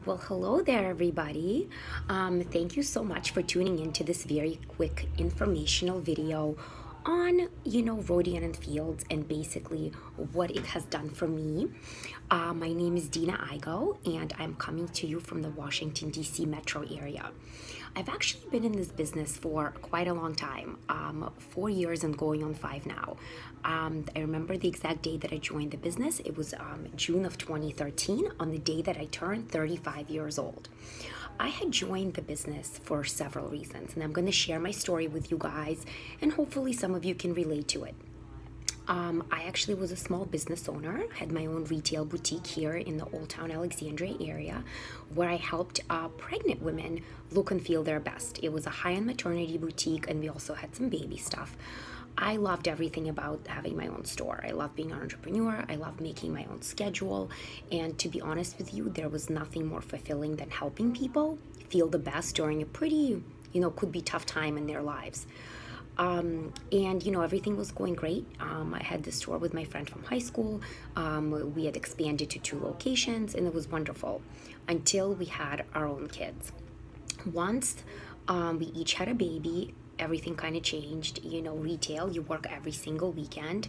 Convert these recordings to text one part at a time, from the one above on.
Well, hello there, everybody. Thank you so much for tuning into this very quick informational video on, Rodan and Fields and basically what it has done for me. My name is Dina Igoe, and I'm coming to you from the Washington, D.C. metro area. I've actually been in this business for quite a long time, 4 years and going on five now. I remember the exact day that I joined the business. It was June of 2013, on the day that I turned 35 years old. I had joined the business for several reasons, and I'm going to share my story with you guys, and hopefully some of you can relate to it. I actually was a small business owner, had my own retail boutique here in the Old Town Alexandria area, where I helped pregnant women look and feel their best. It was a high-end maternity boutique, and we also had some baby stuff. I loved everything about having my own store. I love being an entrepreneur. I love making my own schedule. And to be honest with you, there was nothing more fulfilling than helping people feel the best during a pretty, could be tough time in their lives. And everything was going great. I had this store with my friend from high school. We had expanded to two locations, and it was wonderful until we had our own kids. Once we each had a baby, everything kind of changed. Retail, you work every single weekend,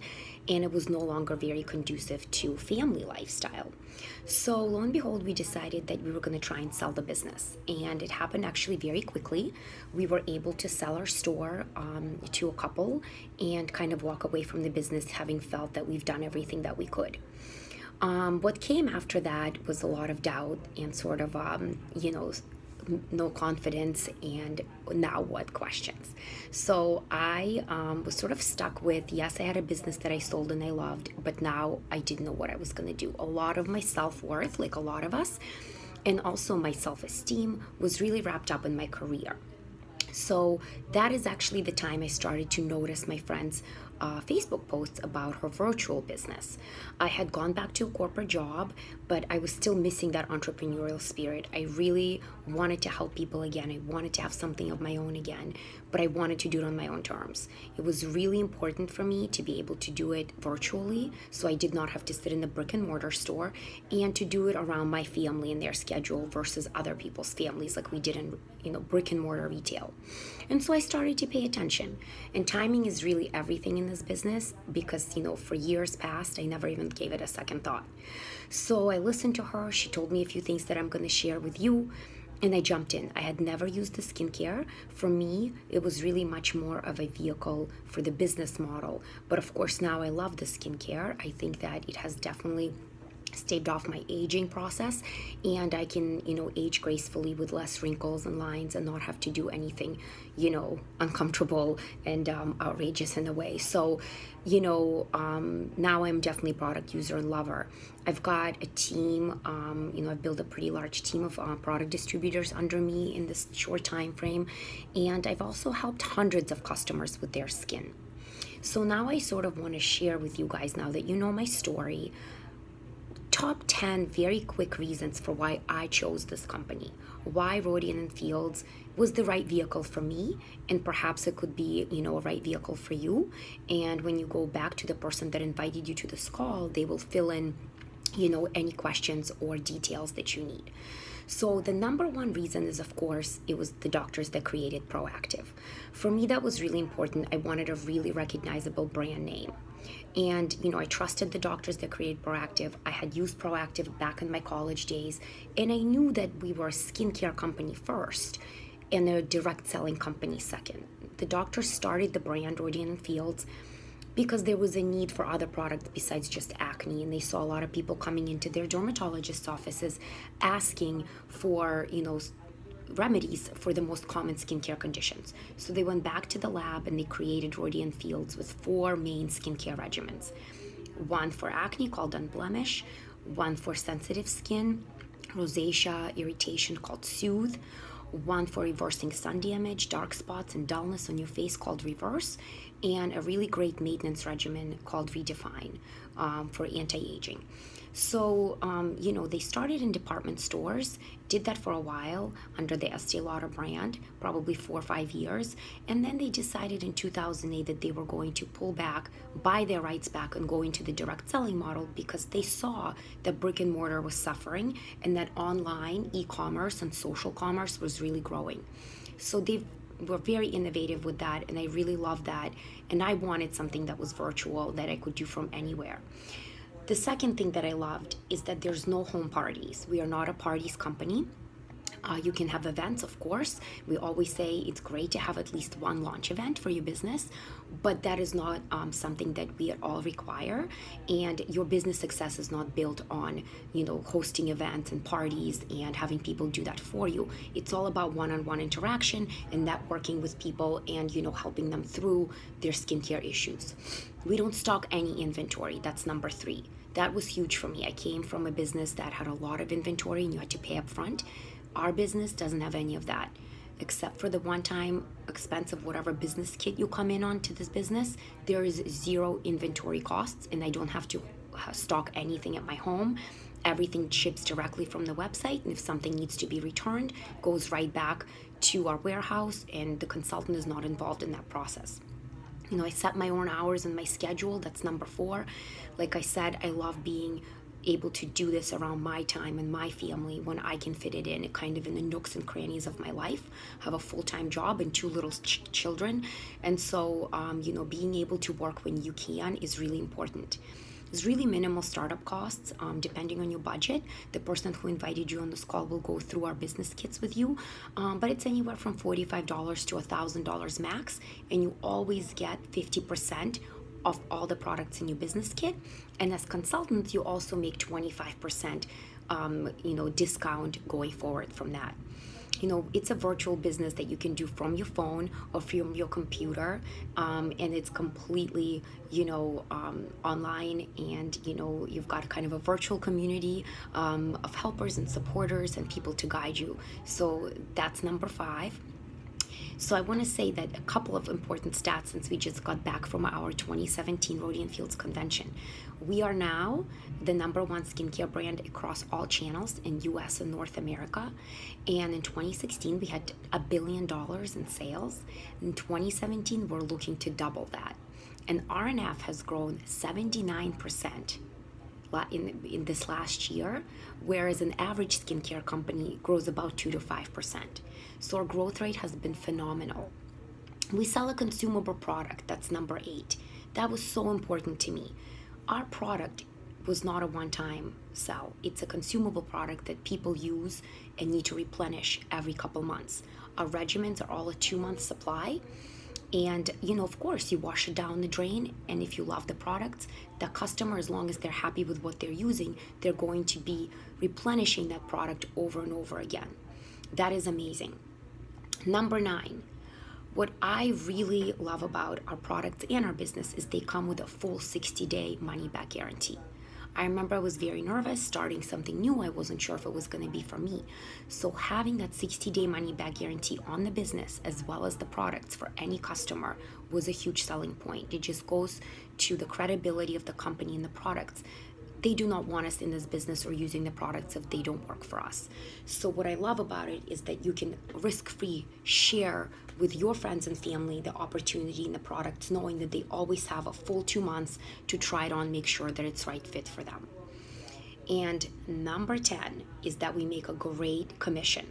and it was no longer very conducive to family lifestyle. So lo and behold, we decided that we were going to try and sell the business, and it happened actually very quickly. We were able to sell our store to a couple and kind of walk away from the business having felt that we've done everything that we could. What came after that was a lot of doubt and sort of, no confidence and now what questions. So I was sort of stuck with, yes, I had a business that I sold and I loved, but now I didn't know what I was going to do. A lot of my self-worth, like a lot of us, and also my self-esteem was really wrapped up in my career. So that is actually the time I started to notice my friend's Facebook posts about her virtual business. I had gone back to a corporate job, but I was still missing that entrepreneurial spirit. I really wanted to help people again. I wanted to have something of my own again, but I wanted to do it on my own terms. It was really important for me to be able to do it virtually, so I did not have to sit in the brick and mortar store, and to do it around my family and their schedule versus other people's families like we did in brick and mortar retail. And so I started to pay attention. And timing is really everything in this business because, for years past, I never even gave it a second thought. So I listened to her. She told me a few things that I'm going to share with you. And I jumped in. I had never used the skincare. For me, it was really much more of a vehicle for the business model. But of course, now I love the skincare. I think that it has definitely staved off my aging process, and I can age gracefully with less wrinkles and lines and not have to do anything uncomfortable and outrageous in a way. So now I'm definitely a product user and lover. I've got a team. I've built a pretty large team of product distributors under me in this short time frame, and I've also helped hundreds of customers with their skin. So now I sort of want to share with you guys, now that you know my story, top 10 very quick reasons for why I chose this company, why Rodan and Fields was the right vehicle for me, and perhaps it could be, a right vehicle for you. And when you go back to the person that invited you to this call, they will fill in, any questions or details that you need. So the number one reason is, of course, it was the doctors that created Proactive. For me, that was really important. I wanted a really recognizable brand name. And, I trusted the doctors that created Proactive. I had used Proactive back in my college days, and I knew that we were a skincare company first and a direct selling company second. The doctors started the brand Rodan and Fields because there was a need for other products besides just acne, and they saw a lot of people coming into their dermatologist's offices asking for, remedies for the most common skincare conditions. So they went back to the lab and they created Rodan and Fields with 4 main skincare regimens. One for acne called Unblemish, one for sensitive skin, rosacea, irritation called Soothe, one for reversing sun damage, dark spots, and dullness on your face called Reverse, and a really great maintenance regimen called Redefine for anti-aging. So, they started in department stores, did that for a while under the Estee Lauder brand, probably 4 or 5 years. And then they decided in 2008 that they were going to pull back, buy their rights back, and go into the direct selling model because they saw that brick and mortar was suffering and that online e commerce and social commerce was really growing. So they were very innovative with that, and I really loved that. And I wanted something that was virtual that I could do from anywhere. The second thing that I loved is that there's no home parties. We are not a parties company. You can have events, of course. We always say it's great to have at least one launch event for your business, but that is not something that we at all require. And your business success is not built on, hosting events and parties and having people do that for you. It's all about one-on-one interaction and networking with people and, helping them through their skincare issues. We don't stock any inventory. That's number 3. That was huge for me. I came from a business that had a lot of inventory and you had to pay up front. Our business doesn't have any of that, except for the one-time expense of whatever business kit you come in on to this business. There is 0 inventory costs, and I don't have to stock anything at my home. Everything ships directly from the website, and if something needs to be returned, goes right back to our warehouse, and the consultant is not involved in that process. I set my own hours and my schedule. That's number 4. Like I said, I love being able to do this around my time and my family when I can fit it in, kind of in the nooks and crannies of my life. I have a full-time job and 2 little children. And so, being able to work when you can is really important. There's really minimal startup costs, depending on your budget. The person who invited you on this call will go through our business kits with you, but it's anywhere from $45 to $1,000 max, and you always get 50% of all the products in your business kit. And as consultants, you also make 25%, discount going forward from that. It's a virtual business that you can do from your phone or from your computer, and it's completely, online, and, you've got kind of a virtual community of helpers and supporters and people to guide you. So that's number 5. So I want to say that a couple of important stats since we just got back from our 2017 Rodan and Fields convention. We are now the number 1 skincare brand across all channels in US and North America. And in 2016, we had $1 billion in sales. In 2017, we're looking to double that. And RNF has grown 79% in this last year, whereas an average skincare company grows about 2 to 5%. So our growth rate has been phenomenal. We sell a consumable product. That's number 8. That was so important to me. Our product was not a one-time sell. It's a consumable product that people use and need to replenish every couple months. Our regimens are all a 2-month supply. And, of course, you wash it down the drain. And if you love the products, the customer, as long as they're happy with what they're using, they're going to be replenishing that product over and over again. That is amazing. Number 9, what I really love about our products and our business is they come with a full 60-day money-back guarantee. I remember I was very nervous starting something new. I wasn't sure if it was going to be for me. So having that 60-day money-back guarantee on the business as well as the products for any customer was a huge selling point. It just goes to the credibility of the company and the products. They do not want us in this business or using the products if they don't work for us. So what I love about it is that you can risk-free share with your friends and family the opportunity in the products, knowing that they always have a full 2 months to try it on, make sure that it's right fit for them. And number 10 is that we make a great commission.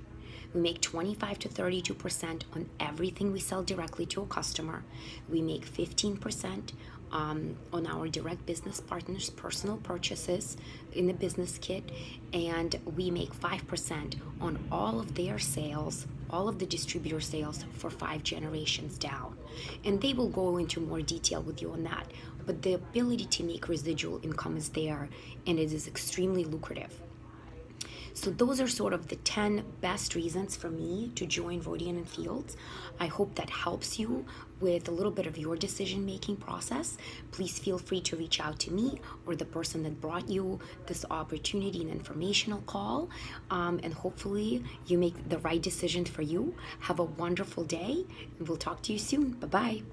We make 25 to 32% on everything we sell directly to a customer. We make 15% on our direct business partners' personal purchases in the business kit, and we make 5% on all of their sales, all of the distributor sales for 5 generations down. And they will go into more detail with you on that. But the ability to make residual income is there, and it is extremely lucrative. So those are sort of the 10 best reasons for me to join Rodan and Fields. I hope that helps you with a little bit of your decision-making process. Please feel free to reach out to me or the person that brought you this opportunity and informational call. And hopefully you make the right decision for you. Have a wonderful day, and we'll talk to you soon. Bye-bye.